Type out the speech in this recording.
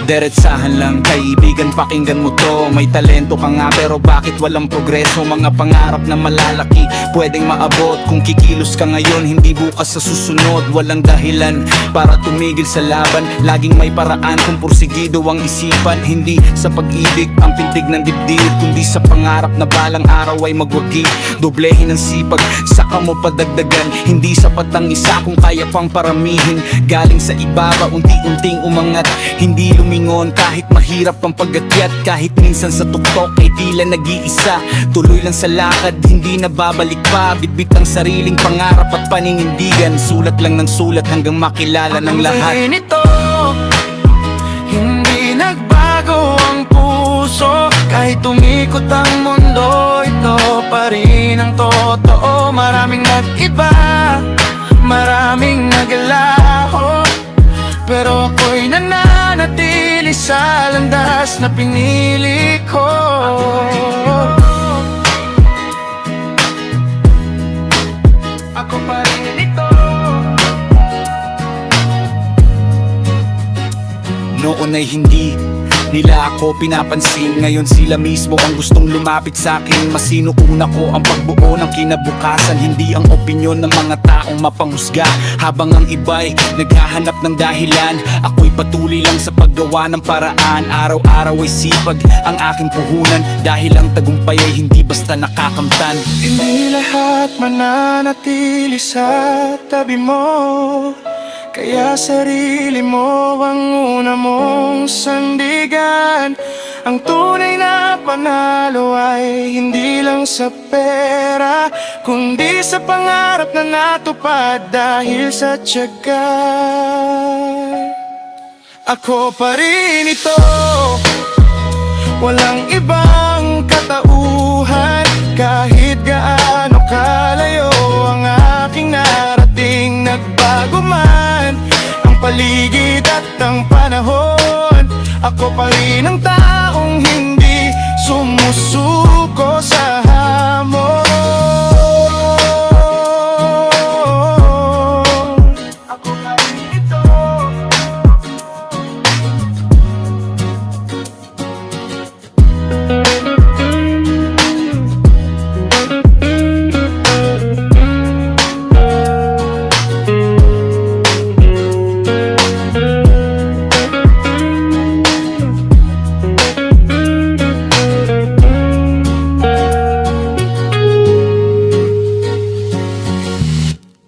Diretsahan lang kaibigan, pakinggan mo to. May talento ka nga pero bakit walang progreso? Mga pangarap na malalaki pwedeng maabot kung kikilos ka ngayon, hindi bukas sa susunod. Walang dahilan para tumigil sa laban, laging may paraan kung porsigido ang isipan. Hindi sa pag-ibig ang pintig ng dibdib, kundi sa pangarap na balang araw ay magwagi. Doblehin ang sipag, saka mo padagdagan. Hindi sapat ang isa kung kaya pang paramihin. Galing sa ibaba, unti-unting umangat. Hindi lumingon kahit mahirap ang pag-akyat. Kahit minsan sa tuktok ay tila nag-iisa. Tuloy lang sa lakad, hindi na babalik pa. Bitbit ang sariling pangarap at paninindigan. Sulat lang ng sulat hanggang makilala ng lahat. Ang nito, hindi nagbago ang puso. Kahit tumikot ang mundo, ito pa rin ang totoo. Maraming nag-iba, maraming naglaho, pero ako'y nananatili sa landas na pinili ko. Ako pa rin ito. Noon ay hindi nila ako pinapansin, ngayon sila mismo ang gustong lumapit sa akin. Masinuuna ko ang pagbuo ng kinabukasan, hindi ang opinyon ng mga taong mapanghusga. Habang ang iba'y naghahanap ng dahilan, ako'y patuloy lang sa paggawa ng paraan. Araw-araw ay sipag ang aking puhunan, dahil ang tagumpay ay hindi basta nakakamtan. Hindi lahat mananatili sa tabi mo, kaya sarili mo ang una mong sandigan. Ang tunay na panalo ay hindi lang sa pera, kundi sa pangarap na natupad dahil sa tiyaga. Ako pa rin ito, walang ibang katauhan. Kahit gaano kalayo ang aking narating, nagbago man ang paligid at ang panahon, ako pa rin ang tao